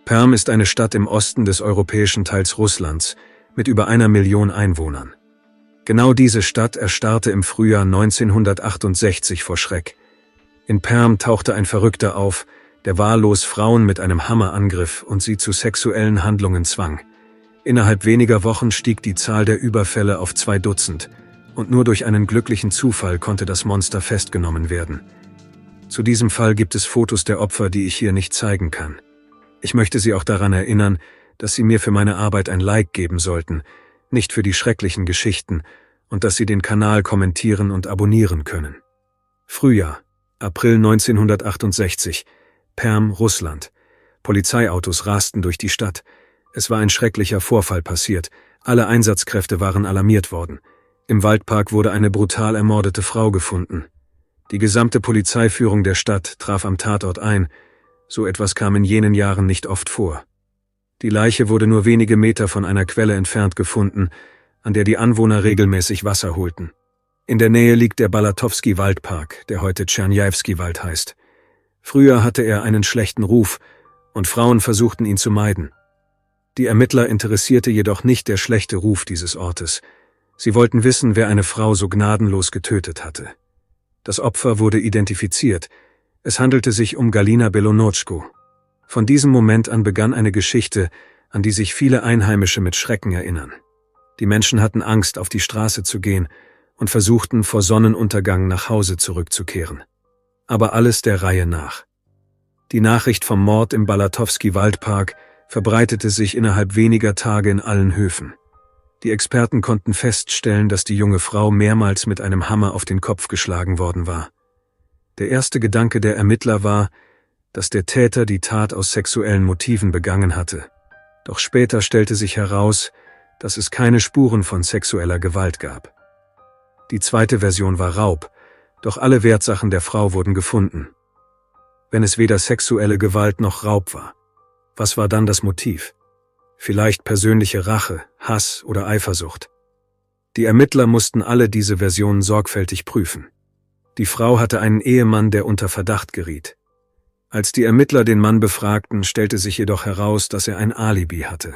Perm ist eine Stadt im Osten des europäischen Teils Russlands mit über 1 Million Einwohnern. Genau diese Stadt erstarrte im Frühjahr 1968 vor Schreck. In Perm tauchte ein Verrückter auf, der wahllos Frauen mit einem Hammer angriff und sie zu sexuellen Handlungen zwang. Innerhalb weniger Wochen stieg die Zahl der Überfälle auf 2 Dutzend und nur durch einen glücklichen Zufall konnte das Monster festgenommen werden. Zu diesem Fall gibt es Fotos der Opfer, die ich hier nicht zeigen kann. Ich möchte Sie auch daran erinnern, dass Sie mir für meine Arbeit ein Like geben sollten, nicht für die schrecklichen Geschichten, und dass Sie den Kanal kommentieren und abonnieren können. Frühjahr, April 1968, Perm, Russland. Polizeiautos rasten durch die Stadt. Es war ein schrecklicher Vorfall passiert. Alle Einsatzkräfte waren alarmiert worden. Im Waldpark wurde eine brutal ermordete Frau gefunden. Die gesamte Polizeiführung der Stadt traf am Tatort ein. So etwas kam in jenen Jahren nicht oft vor. Die Leiche wurde nur wenige Meter von einer Quelle entfernt gefunden, an der die Anwohner regelmäßig Wasser holten. In der Nähe liegt der Balatowski-Waldpark, der heute Tscherniawski-Wald heißt. Früher hatte er einen schlechten Ruf und Frauen versuchten ihn zu meiden. Die Ermittler interessierte jedoch nicht der schlechte Ruf dieses Ortes. Sie wollten wissen, wer eine Frau so gnadenlos getötet hatte. Das Opfer wurde identifiziert. Es handelte sich um Galina Belonotschko. Von diesem Moment an begann eine Geschichte, an die sich viele Einheimische mit Schrecken erinnern. Die Menschen hatten Angst, auf die Straße zu gehen und versuchten, vor Sonnenuntergang nach Hause zurückzukehren. Aber alles der Reihe nach. Die Nachricht vom Mord im Balatowski-Waldpark verbreitete sich innerhalb weniger Tage in allen Höfen. Die Experten konnten feststellen, dass die junge Frau mehrmals mit einem Hammer auf den Kopf geschlagen worden war. Der erste Gedanke der Ermittler war, dass der Täter die Tat aus sexuellen Motiven begangen hatte. Doch später stellte sich heraus, dass es keine Spuren von sexueller Gewalt gab. Die zweite Version war Raub, doch alle Wertsachen der Frau wurden gefunden. Wenn es weder sexuelle Gewalt noch Raub war, was war dann das Motiv? Vielleicht persönliche Rache, Hass oder Eifersucht. Die Ermittler mussten alle diese Versionen sorgfältig prüfen. Die Frau hatte einen Ehemann, der unter Verdacht geriet. Als die Ermittler den Mann befragten, stellte sich jedoch heraus, dass er ein Alibi hatte.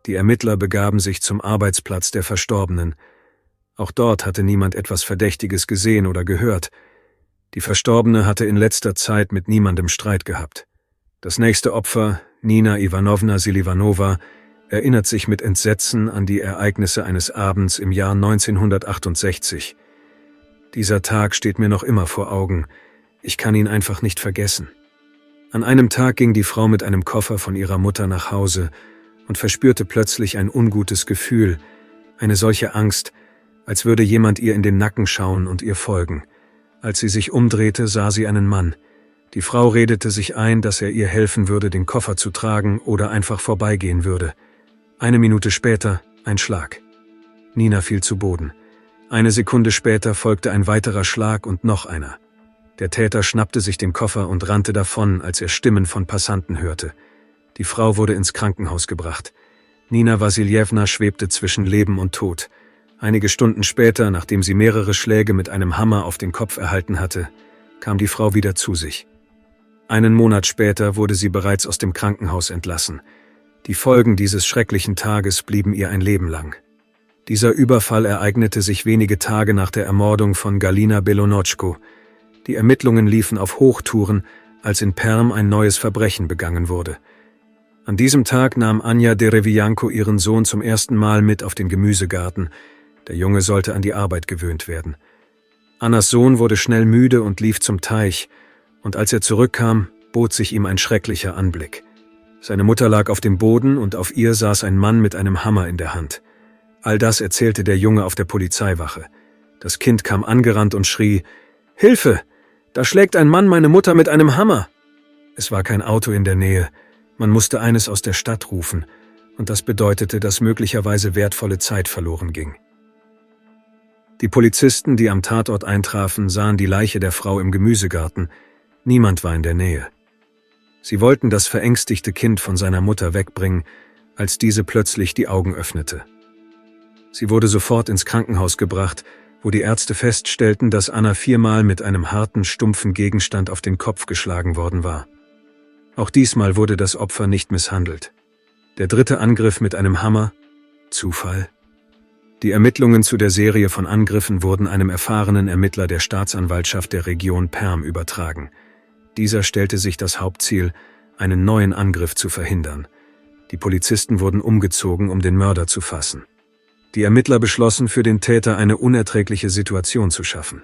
Die Ermittler begaben sich zum Arbeitsplatz der Verstorbenen. Auch dort hatte niemand etwas Verdächtiges gesehen oder gehört. Die Verstorbene hatte in letzter Zeit mit niemandem Streit gehabt. Das nächste Opfer, Nina Ivanovna Silivanova, erinnert sich mit Entsetzen an die Ereignisse eines Abends im Jahr 1968. Dieser Tag steht mir noch immer vor Augen. Ich kann ihn einfach nicht vergessen. An einem Tag ging die Frau mit einem Koffer von ihrer Mutter nach Hause und verspürte plötzlich ein ungutes Gefühl, eine solche Angst, als würde jemand ihr in den Nacken schauen und ihr folgen. Als sie sich umdrehte, sah sie einen Mann. Die Frau redete sich ein, dass er ihr helfen würde, den Koffer zu tragen oder einfach vorbeigehen würde. 1 Minute später, ein Schlag. Nina fiel zu Boden. 1 Sekunde später folgte ein weiterer Schlag und noch einer. Der Täter schnappte sich den Koffer und rannte davon, als er Stimmen von Passanten hörte. Die Frau wurde ins Krankenhaus gebracht. Nina Wassiljewna schwebte zwischen Leben und Tod. Einige Stunden später, nachdem sie mehrere Schläge mit einem Hammer auf den Kopf erhalten hatte, kam die Frau wieder zu sich. 1 Monat später wurde sie bereits aus dem Krankenhaus entlassen. Die Folgen dieses schrecklichen Tages blieben ihr ein Leben lang. Dieser Überfall ereignete sich wenige Tage nach der Ermordung von Galina Belonotschko. Die Ermittlungen liefen auf Hochtouren, als in Perm ein neues Verbrechen begangen wurde. An diesem Tag nahm Anja Derevianko ihren Sohn zum ersten Mal mit auf den Gemüsegarten. Der Junge sollte an die Arbeit gewöhnt werden. Annas Sohn wurde schnell müde und lief zum Teich, und als er zurückkam, bot sich ihm ein schrecklicher Anblick. Seine Mutter lag auf dem Boden und auf ihr saß ein Mann mit einem Hammer in der Hand. All das erzählte der Junge auf der Polizeiwache. Das Kind kam angerannt und schrie: »Hilfe! Da schlägt ein Mann meine Mutter mit einem Hammer!« Es war kein Auto in der Nähe. Man musste eines aus der Stadt rufen, und das bedeutete, dass möglicherweise wertvolle Zeit verloren ging. Die Polizisten, die am Tatort eintrafen, sahen die Leiche der Frau im Gemüsegarten. Niemand war in der Nähe. Sie wollten das verängstigte Kind von seiner Mutter wegbringen, als diese plötzlich die Augen öffnete. Sie wurde sofort ins Krankenhaus gebracht, wo die Ärzte feststellten, dass Anna 4-mal mit einem harten, stumpfen Gegenstand auf den Kopf geschlagen worden war. Auch diesmal wurde das Opfer nicht misshandelt. Der dritte Angriff mit einem Hammer? Zufall? Die Ermittlungen zu der Serie von Angriffen wurden einem erfahrenen Ermittler der Staatsanwaltschaft der Region Perm übertragen. Dieser stellte sich das Hauptziel, einen neuen Angriff zu verhindern. Die Polizisten wurden umgezogen, um den Mörder zu fassen. Die Ermittler beschlossen, für den Täter eine unerträgliche Situation zu schaffen.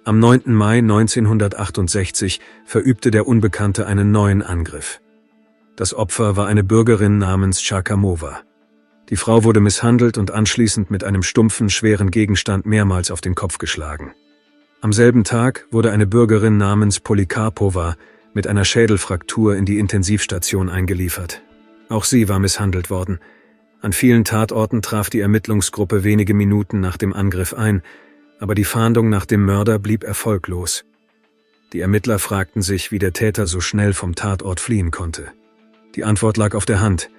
Am 9. Mai 1968 verübte der Unbekannte einen neuen Angriff. Das Opfer war eine Bürgerin namens Chakamova. Die Frau wurde misshandelt und anschließend mit einem stumpfen, schweren Gegenstand mehrmals auf den Kopf geschlagen. Am selben Tag wurde eine Bürgerin namens Polikarpova mit einer Schädelfraktur in die Intensivstation eingeliefert. Auch sie war misshandelt worden. An vielen Tatorten traf die Ermittlungsgruppe wenige Minuten nach dem Angriff ein, aber die Fahndung nach dem Mörder blieb erfolglos. Die Ermittler fragten sich, wie der Täter so schnell vom Tatort fliehen konnte. Die Antwort lag auf der Hand.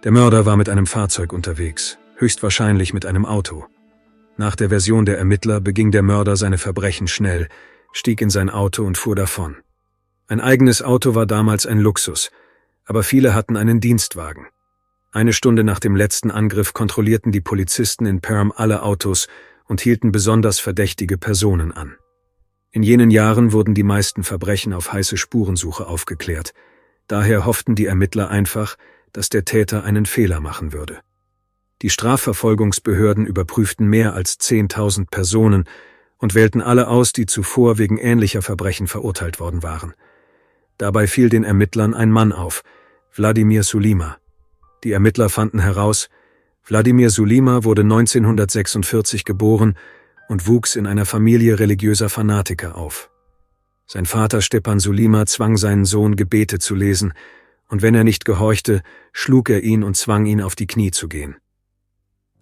Der Mörder war mit einem Fahrzeug unterwegs, höchstwahrscheinlich mit einem Auto. Nach der Version der Ermittler beging der Mörder seine Verbrechen schnell, stieg in sein Auto und fuhr davon. Ein eigenes Auto war damals ein Luxus, aber viele hatten einen Dienstwagen. Eine Stunde nach dem letzten Angriff kontrollierten die Polizisten in Perm alle Autos und hielten besonders verdächtige Personen an. In jenen Jahren wurden die meisten Verbrechen auf heiße Spurensuche aufgeklärt. Daher hofften die Ermittler einfach, dass der Täter einen Fehler machen würde. Die Strafverfolgungsbehörden überprüften mehr als 10.000 Personen und wählten alle aus, die zuvor wegen ähnlicher Verbrechen verurteilt worden waren. Dabei fiel den Ermittlern ein Mann auf, Wladimir Sulima. Die Ermittler fanden heraus, Wladimir Sulima wurde 1946 geboren und wuchs in einer Familie religiöser Fanatiker auf. Sein Vater Stepan Sulima zwang seinen Sohn, Gebete zu lesen, und wenn er nicht gehorchte, schlug er ihn und zwang ihn, auf die Knie zu gehen.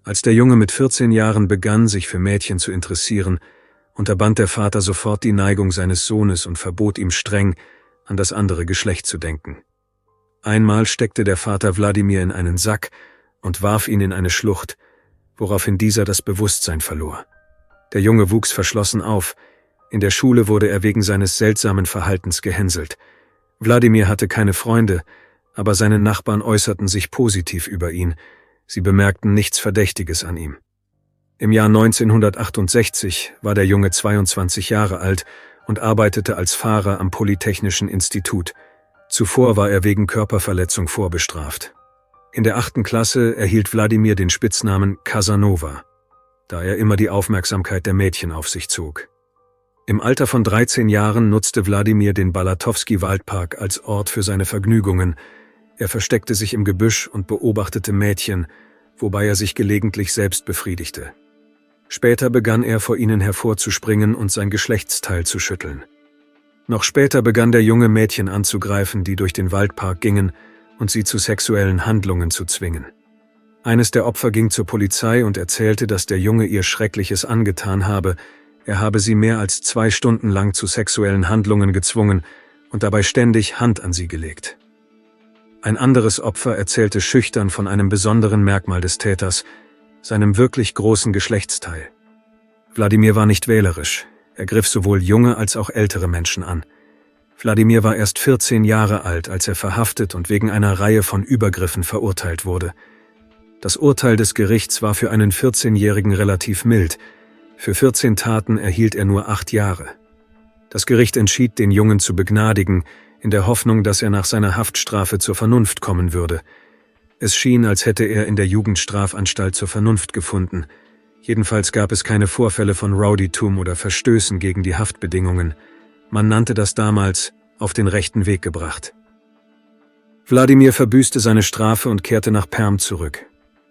Als der Junge mit 14 Jahren begann, sich für Mädchen zu interessieren, unterband der Vater sofort die Neigung seines Sohnes und verbot ihm streng, an das andere Geschlecht zu denken. Einmal steckte der Vater Wladimir in einen Sack und warf ihn in eine Schlucht, woraufhin dieser das Bewusstsein verlor. Der Junge wuchs verschlossen auf. In der Schule wurde er wegen seines seltsamen Verhaltens gehänselt. Wladimir hatte keine Freunde, aber seine Nachbarn äußerten sich positiv über ihn. Sie bemerkten nichts Verdächtiges an ihm. Im Jahr 1968 war der Junge 22 Jahre alt und arbeitete als Fahrer am Polytechnischen Institut. Zuvor war er wegen Körperverletzung vorbestraft. In der 8. Klasse erhielt Wladimir den Spitznamen Casanova, da er immer die Aufmerksamkeit der Mädchen auf sich zog. Im Alter von 13 Jahren nutzte Wladimir den Balatowski-Waldpark als Ort für seine Vergnügungen. Er versteckte sich im Gebüsch und beobachtete Mädchen, wobei er sich gelegentlich selbst befriedigte. Später begann er, vor ihnen hervorzuspringen und sein Geschlechtsteil zu schütteln. Noch später begann der Junge, Mädchen anzugreifen, die durch den Waldpark gingen, und sie zu sexuellen Handlungen zu zwingen. Eines der Opfer ging zur Polizei und erzählte, dass der Junge ihr Schreckliches angetan habe. Er habe sie mehr als 2 Stunden lang zu sexuellen Handlungen gezwungen und dabei ständig Hand an sie gelegt. Ein anderes Opfer erzählte schüchtern von einem besonderen Merkmal des Täters, seinem wirklich großen Geschlechtsteil. Wladimir war nicht wählerisch. Er griff sowohl junge als auch ältere Menschen an. Wladimir war erst 14 Jahre alt, als er verhaftet und wegen einer Reihe von Übergriffen verurteilt wurde. Das Urteil des Gerichts war für einen 14-Jährigen relativ mild. Für 14 Taten erhielt er nur 8 Jahre. Das Gericht entschied, den Jungen zu begnadigen, in der Hoffnung, dass er nach seiner Haftstrafe zur Vernunft kommen würde. Es schien, als hätte er in der Jugendstrafanstalt zur Vernunft gefunden. Jedenfalls gab es keine Vorfälle von Rowdytum oder Verstößen gegen die Haftbedingungen. Man nannte das damals auf den rechten Weg gebracht. Wladimir verbüßte seine Strafe und kehrte nach Perm zurück.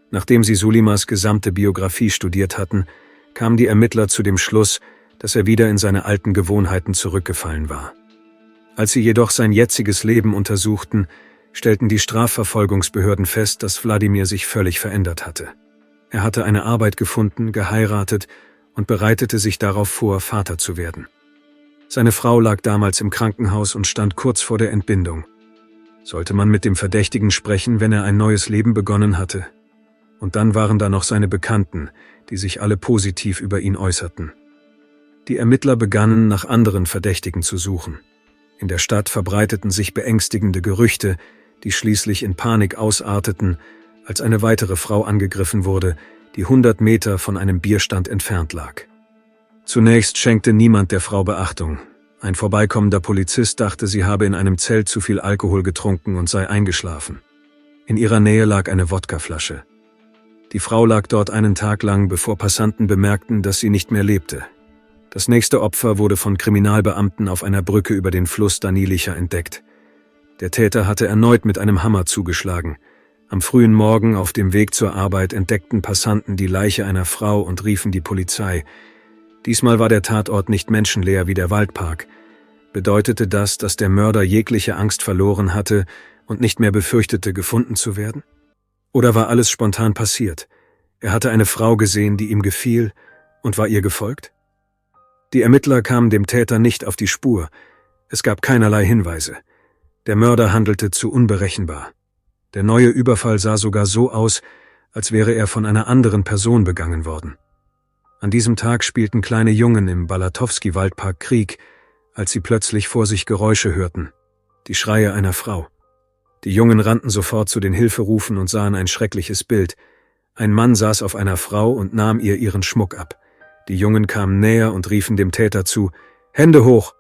Nachdem sie Sulimas gesamte Biografie studiert hatten, kamen die Ermittler zu dem Schluss, dass er wieder in seine alten Gewohnheiten zurückgefallen war. Als sie jedoch sein jetziges Leben untersuchten, stellten die Strafverfolgungsbehörden fest, dass Wladimir sich völlig verändert hatte. Er hatte eine Arbeit gefunden, geheiratet und bereitete sich darauf vor, Vater zu werden. Seine Frau lag damals im Krankenhaus und stand kurz vor der Entbindung. Sollte man mit dem Verdächtigen sprechen, wenn er ein neues Leben begonnen hatte? Und dann waren da noch seine Bekannten, die sich alle positiv über ihn äußerten. Die Ermittler begannen, nach anderen Verdächtigen zu suchen. In der Stadt verbreiteten sich beängstigende Gerüchte, die schließlich in Panik ausarteten, als eine weitere Frau angegriffen wurde, die 100 Meter von einem Bierstand entfernt lag. Zunächst schenkte niemand der Frau Beachtung. Ein vorbeikommender Polizist dachte, sie habe in einem Zelt zu viel Alkohol getrunken und sei eingeschlafen. In ihrer Nähe lag eine Wodkaflasche. Die Frau lag dort einen Tag lang, bevor Passanten bemerkten, dass sie nicht mehr lebte. Das nächste Opfer wurde von Kriminalbeamten auf einer Brücke über den Fluss Danilicha entdeckt. Der Täter hatte erneut mit einem Hammer zugeschlagen. Am frühen Morgen auf dem Weg zur Arbeit entdeckten Passanten die Leiche einer Frau und riefen die Polizei. Diesmal war der Tatort nicht menschenleer wie der Waldpark. Bedeutete das, dass der Mörder jegliche Angst verloren hatte und nicht mehr befürchtete, gefunden zu werden? Oder war alles spontan passiert? Er hatte eine Frau gesehen, die ihm gefiel, und war ihr gefolgt? Die Ermittler kamen dem Täter nicht auf die Spur. Es gab keinerlei Hinweise. Der Mörder handelte zu unberechenbar. Der neue Überfall sah sogar so aus, als wäre er von einer anderen Person begangen worden. An diesem Tag spielten kleine Jungen im Balatowski-Waldpark Krieg, als sie plötzlich vor sich Geräusche hörten. Die Schreie einer Frau. Die Jungen rannten sofort zu den Hilferufen und sahen ein schreckliches Bild. Ein Mann saß auf einer Frau und nahm ihr ihren Schmuck ab. Die Jungen kamen näher und riefen dem Täter zu: »Hände hoch!«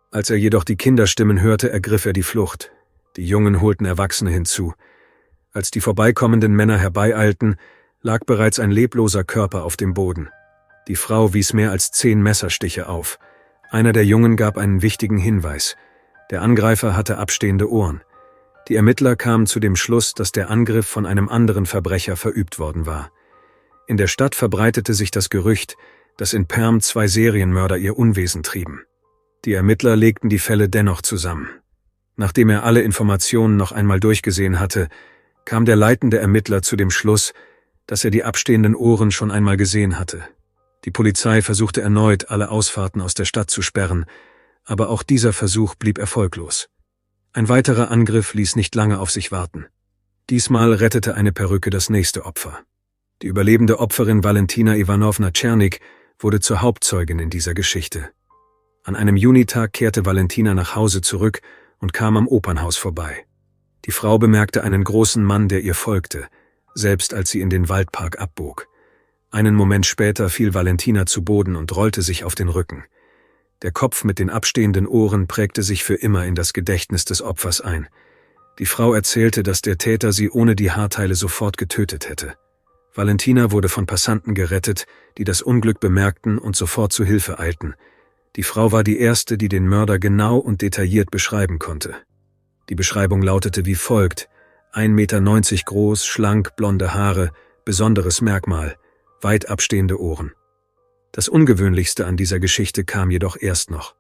Als er jedoch die Kinderstimmen hörte, ergriff er die Flucht. Die Jungen holten Erwachsene hinzu. Als die vorbeikommenden Männer herbeieilten, lag bereits ein lebloser Körper auf dem Boden. Die Frau wies mehr als 10 Messerstiche auf. Einer der Jungen gab einen wichtigen Hinweis. Der Angreifer hatte abstehende Ohren. Die Ermittler kamen zu dem Schluss, dass der Angriff von einem anderen Verbrecher verübt worden war. In der Stadt verbreitete sich das Gerücht, dass in Perm 2 Serienmörder ihr Unwesen trieben. Die Ermittler legten die Fälle dennoch zusammen. Nachdem er alle Informationen noch einmal durchgesehen hatte, kam der leitende Ermittler zu dem Schluss, dass er die abstehenden Ohren schon einmal gesehen hatte. Die Polizei versuchte erneut, alle Ausfahrten aus der Stadt zu sperren, aber auch dieser Versuch blieb erfolglos. Ein weiterer Angriff ließ nicht lange auf sich warten. Diesmal rettete eine Perücke das nächste Opfer. Die überlebende Opferin Valentina Iwanowna Czernik wurde zur Hauptzeugin in dieser Geschichte. An einem Junitag kehrte Valentina nach Hause zurück und kam am Opernhaus vorbei. Die Frau bemerkte einen großen Mann, der ihr folgte, selbst als sie in den Waldpark abbog. Einen Moment später fiel Valentina zu Boden und rollte sich auf den Rücken. Der Kopf mit den abstehenden Ohren prägte sich für immer in das Gedächtnis des Opfers ein. Die Frau erzählte, dass der Täter sie ohne die Haarteile sofort getötet hätte. Valentina wurde von Passanten gerettet, die das Unglück bemerkten und sofort zu Hilfe eilten. Die Frau war die erste, die den Mörder genau und detailliert beschreiben konnte. Die Beschreibung lautete wie folgt: 1,90 Meter groß, schlank, blonde Haare, besonderes Merkmal, weit abstehende Ohren. Das Ungewöhnlichste an dieser Geschichte kam jedoch erst noch.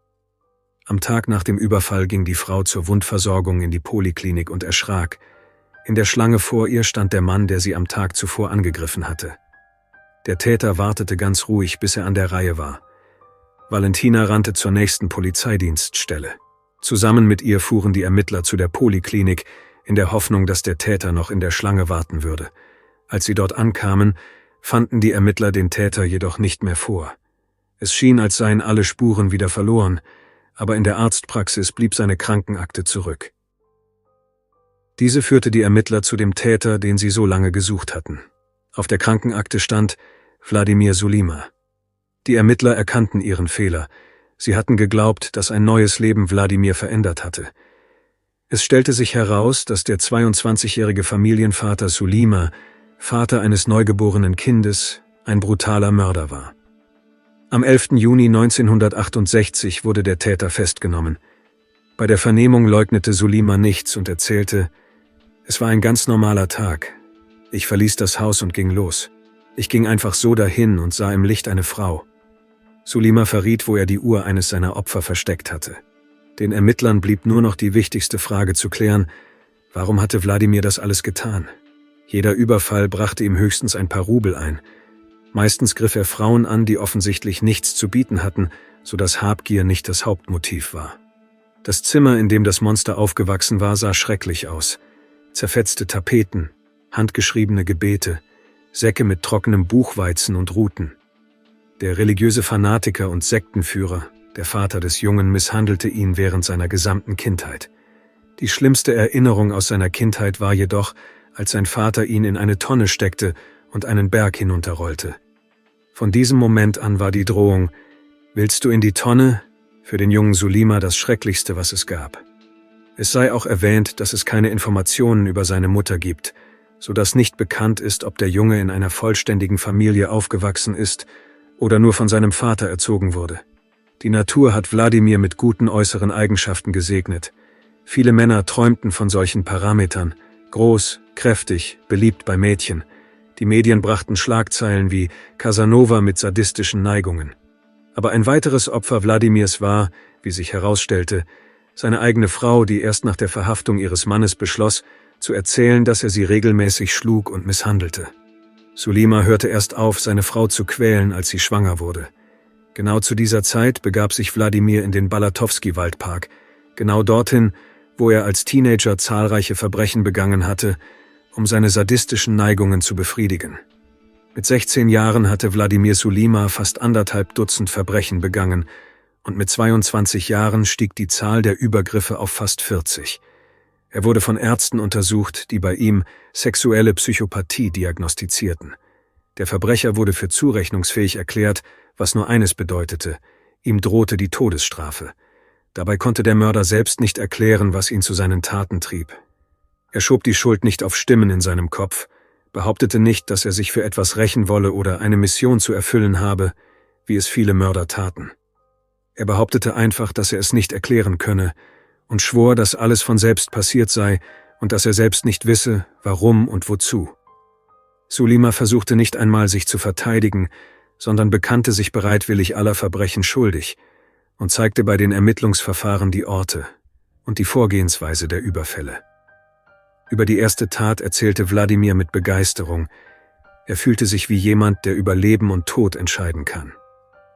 Am Tag nach dem Überfall ging die Frau zur Wundversorgung in die Poliklinik und erschrak. In der Schlange vor ihr stand der Mann, der sie am Tag zuvor angegriffen hatte. Der Täter wartete ganz ruhig, bis er an der Reihe war. Valentina rannte zur nächsten Polizeidienststelle. Zusammen mit ihr fuhren die Ermittler zu der Poliklinik, in der Hoffnung, dass der Täter noch in der Schlange warten würde. Als sie dort ankamen, fanden die Ermittler den Täter jedoch nicht mehr vor. Es schien, als seien alle Spuren wieder verloren, aber in der Arztpraxis blieb seine Krankenakte zurück. Diese führte die Ermittler zu dem Täter, den sie so lange gesucht hatten. Auf der Krankenakte stand Wladimir Sulima. Die Ermittler erkannten ihren Fehler. Sie hatten geglaubt, dass ein neues Leben Wladimir verändert hatte. Es stellte sich heraus, dass der 22-jährige Familienvater Sulima, Vater eines neugeborenen Kindes, ein brutaler Mörder war. Am 11. Juni 1968 wurde der Täter festgenommen. Bei der Vernehmung leugnete Sulima nichts und erzählte: Es war ein ganz normaler Tag. Ich verließ das Haus und ging los. Ich ging einfach so dahin und sah im Licht eine Frau. Sulima verriet, wo er die Uhr eines seiner Opfer versteckt hatte. Den Ermittlern blieb nur noch die wichtigste Frage zu klären: Warum hatte Wladimir das alles getan? Jeder Überfall brachte ihm höchstens ein paar Rubel ein. Meistens griff er Frauen an, die offensichtlich nichts zu bieten hatten, sodass Habgier nicht das Hauptmotiv war. Das Zimmer, in dem das Monster aufgewachsen war, sah schrecklich aus. Zerfetzte Tapeten, handgeschriebene Gebete, Säcke mit trockenem Buchweizen und Ruten. Der religiöse Fanatiker und Sektenführer, Der Vater des Jungen misshandelte ihn während seiner gesamten Kindheit. Die schlimmste Erinnerung aus seiner Kindheit war jedoch, als sein Vater ihn in eine Tonne steckte und einen Berg hinunterrollte. Von diesem Moment an war die Drohung, »Willst du in die Tonne?« für den jungen Sulima das Schrecklichste, was es gab. Es sei auch erwähnt, dass es keine Informationen über seine Mutter gibt, sodass nicht bekannt ist, ob der Junge in einer vollständigen Familie aufgewachsen ist oder nur von seinem Vater erzogen wurde. Die Natur hat Wladimir mit guten äußeren Eigenschaften gesegnet. Viele Männer träumten von solchen Parametern, groß, kräftig, beliebt bei Mädchen. Die Medien brachten Schlagzeilen wie Casanova mit sadistischen Neigungen. Aber ein weiteres Opfer Wladimirs war, wie sich herausstellte, seine eigene Frau, die erst nach der Verhaftung ihres Mannes beschloss, zu erzählen, dass er sie regelmäßig schlug und misshandelte. Sulima hörte erst auf, seine Frau zu quälen, als sie schwanger wurde. Genau zu dieser Zeit begab sich Wladimir in den Balatowski-Waldpark, genau dorthin, wo er als Teenager zahlreiche Verbrechen begangen hatte, um seine sadistischen Neigungen zu befriedigen. Mit 16 Jahren hatte Wladimir Sulima fast 1,5 Dutzend Verbrechen begangen und mit 22 Jahren stieg die Zahl der Übergriffe auf fast 40. Er wurde von Ärzten untersucht, die bei ihm sexuelle Psychopathie diagnostizierten. Der Verbrecher wurde für zurechnungsfähig erklärt, was nur eines bedeutete: ihm drohte die Todesstrafe. Dabei konnte der Mörder selbst nicht erklären, was ihn zu seinen Taten trieb. Er schob die Schuld nicht auf Stimmen in seinem Kopf, behauptete nicht, dass er sich für etwas rächen wolle oder eine Mission zu erfüllen habe, wie es viele Mörder taten. Er behauptete einfach, dass er es nicht erklären könne und schwor, dass alles von selbst passiert sei und dass er selbst nicht wisse, warum und wozu. Sulima versuchte nicht einmal, sich zu verteidigen, sondern bekannte sich bereitwillig aller Verbrechen schuldig und zeigte bei den Ermittlungsverfahren die Orte und die Vorgehensweise der Überfälle. Über die erste Tat erzählte Wladimir mit Begeisterung. Er fühlte sich wie jemand, der über Leben und Tod entscheiden kann.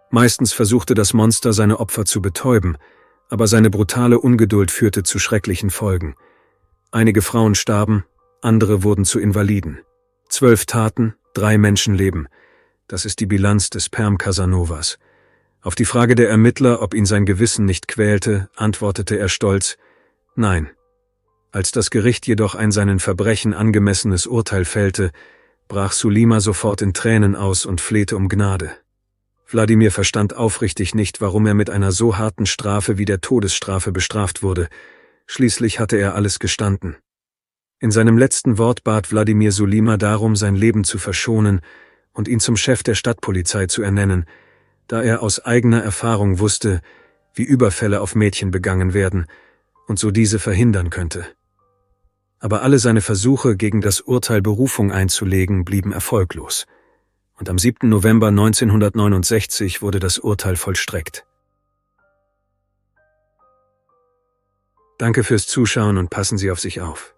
Meistens versuchte das Monster, seine Opfer zu betäuben, aber seine brutale Ungeduld führte zu schrecklichen Folgen. Einige Frauen starben, andere wurden zu Invaliden. 12 Taten, 3 Menschenleben. Das ist die Bilanz des Perm Casanovas. Auf die Frage der Ermittler, ob ihn sein Gewissen nicht quälte, antwortete er stolz: Nein. Als das Gericht jedoch ein seinen Verbrechen angemessenes Urteil fällte, brach Sulima sofort in Tränen aus und flehte um Gnade. Wladimir verstand aufrichtig nicht, warum er mit einer so harten Strafe wie der Todesstrafe bestraft wurde. Schließlich hatte er alles gestanden. In seinem letzten Wort bat Wladimir Sulima darum, sein Leben zu verschonen und ihn zum Chef der Stadtpolizei zu ernennen, da er aus eigener Erfahrung wusste, wie Überfälle auf Mädchen begangen werden und so diese verhindern könnte. Aber alle seine Versuche, gegen das Urteil Berufung einzulegen, blieben erfolglos. Und am 7. November 1969 wurde das Urteil vollstreckt. Danke fürs Zuschauen und passen Sie auf sich auf.